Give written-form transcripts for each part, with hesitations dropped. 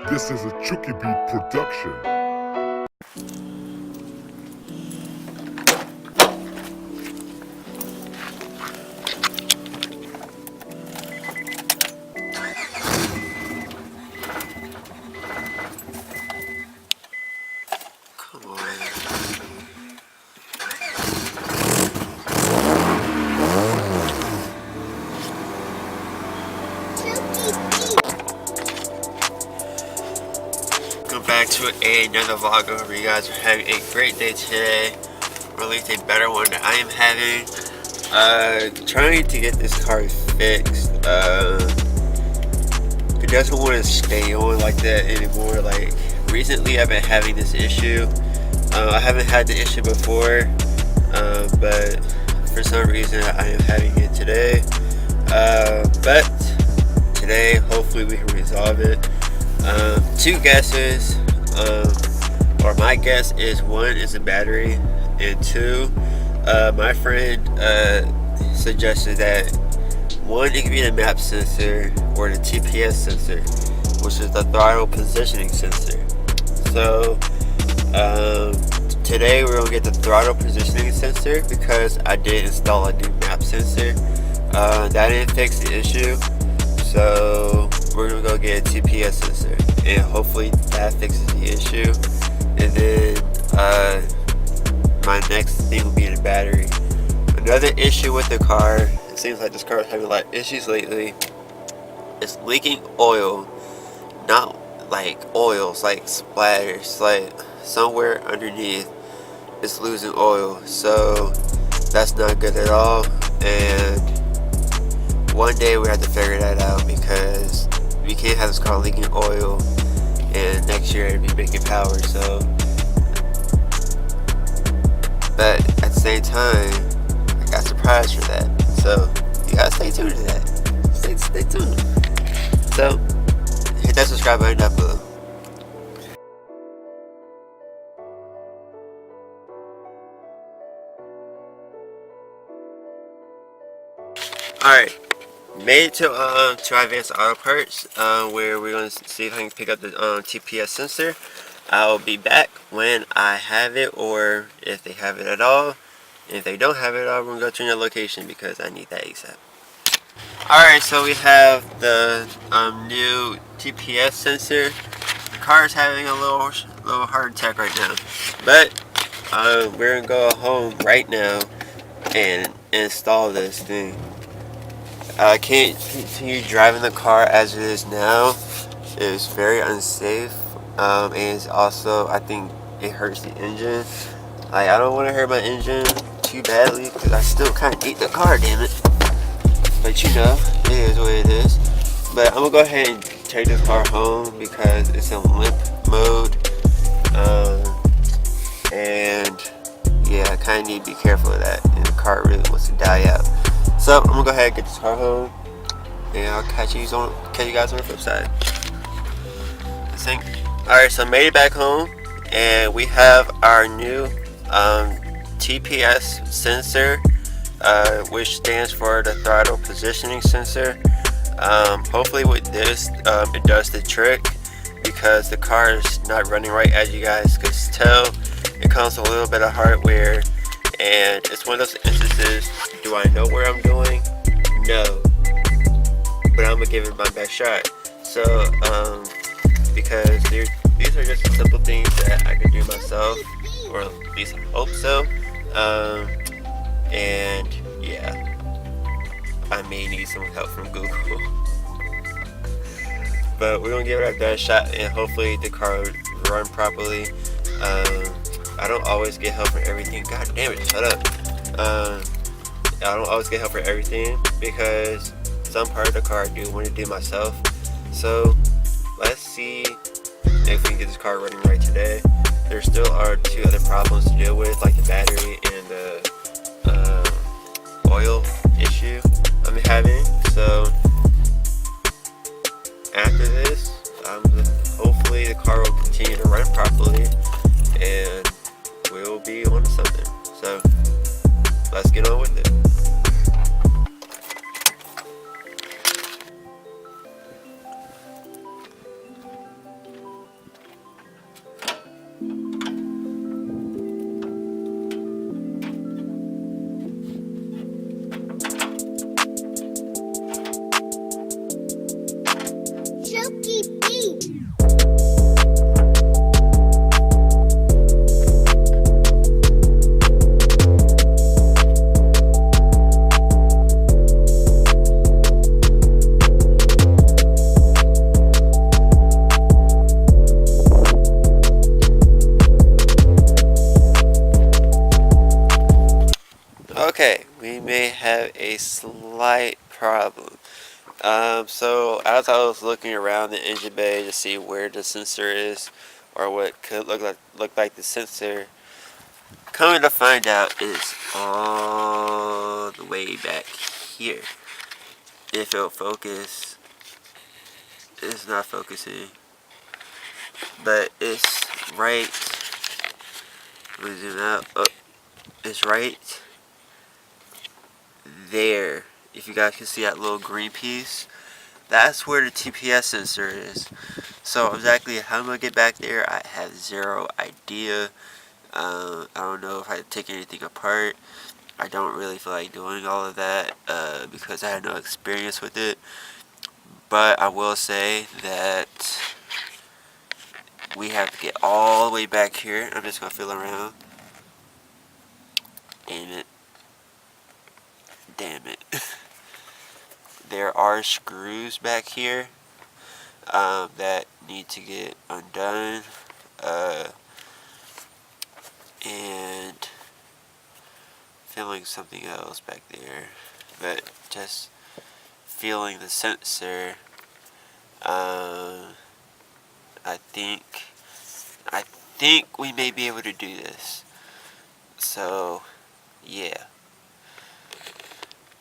This is a Chucky Beat production. Come on. Welcome back to another vlog. I hope you guys are having a great day today. Or at least a better one that I am having. Trying to get this car fixed. It doesn't want to stay on like that anymore. Like recently I've been having this issue. I haven't had the issue before, but for some reason I am having it today. But today hopefully we can resolve it. Two guesses, or my guess is one is a battery, and two, my friend suggested that one, it could be the map sensor or the TPS sensor, which is the throttle positioning sensor. So today we're gonna get the throttle positioning sensor because I did install a new map sensor. That didn't fix the issue, so we're gonna go get a TPS sensor, and hopefully that fixes the issue. And then my next thing will be the battery. Another issue with the car, it seems like this car is having a lot of issues lately. It's leaking oil, not like oils, like splatters, like somewhere underneath it's losing oil, so that's not good at all. And one day we have to figure that out because we can't have this car leaking oil and next year it'll be making power. So, but at the same time, I got a surprise for that, so you gotta stay tuned to that. Stay tuned. So hit that subscribe button down below. Alright, made it to Advanced Auto Parts, where we're going to see if I can pick up the TPS sensor. I'll be back when I have it, or if they have it at all. And if they don't have it at all, we're going to go to another location because I need that ASAP. Alright, so we have the new TPS sensor. The car is having a little heart attack right now, but we're going to go home right now and install this thing. I can't continue driving the car as it is now. It's very unsafe, and it's also, I think it hurts the engine. Like, I don't want to hurt my engine too badly because I still kind of need the car, damn it. But you know, it is what it is. But I'm gonna go ahead and take this car home because it's in limp mode, and yeah, I kind of need to be careful of that. And the car really wants to die out. So I'm gonna go ahead and get this car home, and I'll catch you guys on the flip side. Alright, so I made it back home, and we have our new TPS sensor, which stands for the throttle positioning sensor. Hopefully with this, it does the trick because the car is not running right, as you guys can tell. It comes with a little bit of hardware, and it's one of those instances. Do I know where I'm going? No, but I'm gonna give it my best shot. So because these are just simple things that I can do myself, or at least I hope so. And yeah, I may need some help from Google. But we're gonna give it our best shot, and hopefully the car will run properly. I don't always get help for everything. God damn it, shut up. I don't always get help for everything because some part of the car I do want to do myself. So let's see if we can get this car running right today. There still are two other problems to deal with, like the battery and the oil issue I'm having. So after this, hopefully the car will continue to run properly and we'll be on to something. So let's get on with it. Chucky beat. Okay, we may have a slight problem. So as I was looking around the engine bay to see where the sensor is, or what could look like the sensor, coming to find out it's all the way back here. If it'll focus, it's not focusing, but it's right. Let me zoom out. Oh, it's right there. If you guys can see that little green piece, that's where the TPS sensor is. So exactly how I'm gonna get back there, I have zero idea. I don't know if I take anything apart. I don't really feel like doing all of that because I had no experience with it. But I will say that we have to get all the way back here. I'm just gonna feel around. Damn it. Damn it. There are screws back here that need to get undone. And feeling something else back there. But just feeling the sensor. I think we may be able to do this. So, yeah.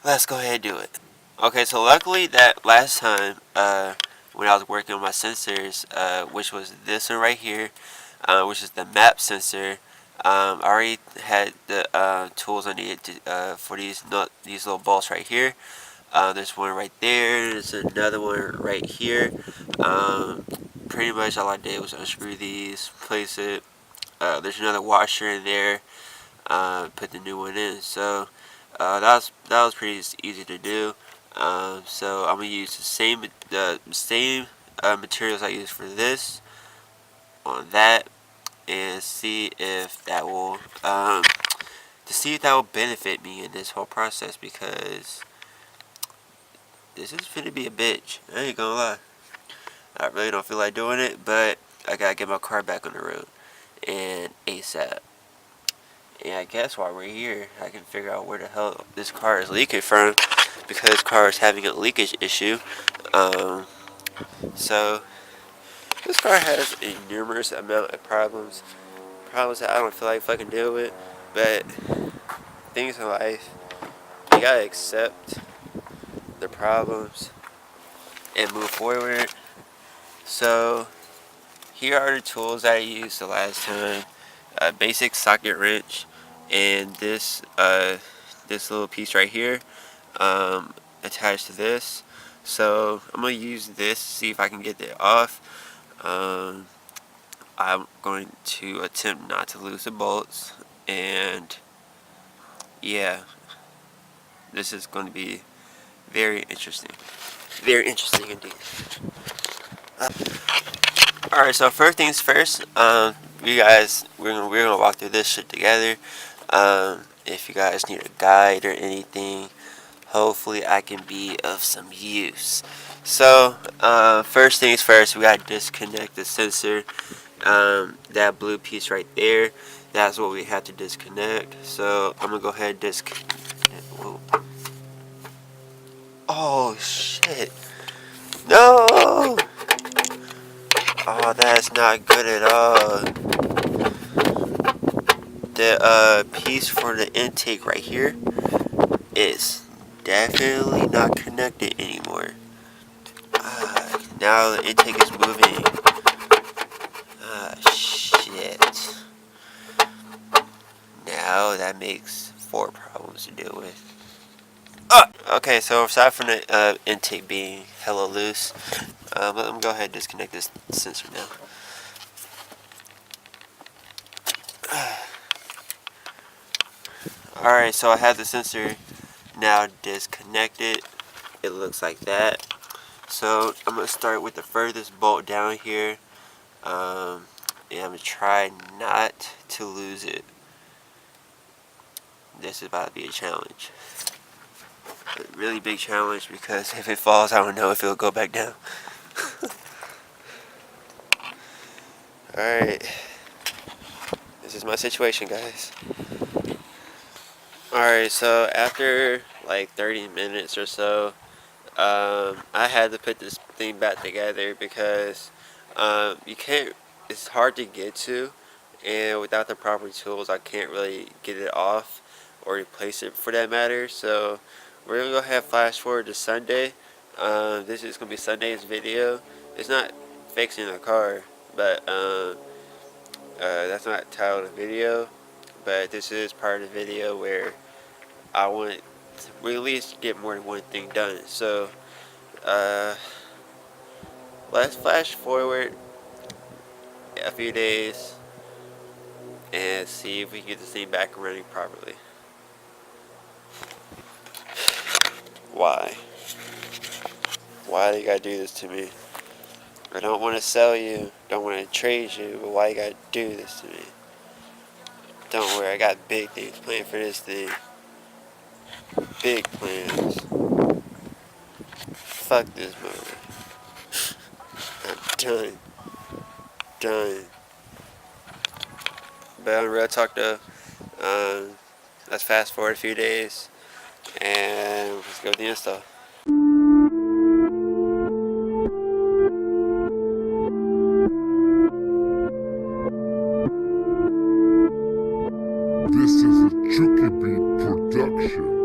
Let's go ahead and do it. Okay, so luckily that last time, when I was working on my sensors, which was this one right here, which is the map sensor, I already had the tools I needed to, for these little bolts right here. There's one right there. There's another one right here. Pretty much all I did was unscrew these, place it. There's another washer in there. Put the new one in. So that was pretty easy to do. So I'm gonna use the same materials I used for this on that, and see if that will benefit me in this whole process, because this is finna be a bitch. I ain't gonna lie. I really don't feel like doing it, but I gotta get my car back on the road, and ASAP. And I guess while we're here, I can figure out where the hell this car is leaking from, because this car is having a leakage issue. So this car has a numerous amount of problems that I don't feel like fucking deal with, but things in life, you gotta accept the problems and move forward. So here are the tools that I used the last time. A basic socket wrench, and this little piece right here attached to this. So I'm gonna use this to see if I can get it off. I'm going to attempt not to lose the bolts, and yeah, this is going to be very interesting indeed. Alright, so first things first, you guys, we're gonna walk through this shit together. If you guys need a guide or anything, hopefully I can be of some use. So, first things first, we gotta disconnect the sensor. That blue piece right there, that's what we have to disconnect. So I'm gonna go ahead and disconnect. Whoa. Oh shit! No! Oh, that's not good at all. The piece for the intake right here is definitely not connected anymore. Now the intake is moving. Shit. Now that makes 4 problems to deal with. Okay, so aside from the intake being hella loose, let me go ahead and disconnect this sensor now. Alright, so I have the sensor now disconnected. It looks like that. So I'm gonna start with the furthest bolt down here, and I'm gonna try not to lose it. This is about to be a challenge, a really big challenge, because if it falls, I don't know if it'll go back down. Alright, this is my situation, guys. Alright, so after like 30 minutes or so, I had to put this thing back together because you can't, it's hard to get to, and without the proper tools I can't really get it off or replace it for that matter. So we're gonna go ahead and flash forward to Sunday. This is gonna be Sunday's video. It's not fixing the car, but that's not titled a video, but this is part of the video where I want to at least get more than one thing done. So let's flash forward a few days and see if we can get this thing back running properly. Why? Why do you gotta do this to me? I don't want to sell you, don't want to trade you, but why you gotta do this to me? Don't worry, I got big things planned for this thing. Big plans. Fuck this motor. I'm done. Done. But on real talk though, let's fast forward a few days and let's go with the install. This is a Chucky Beat production.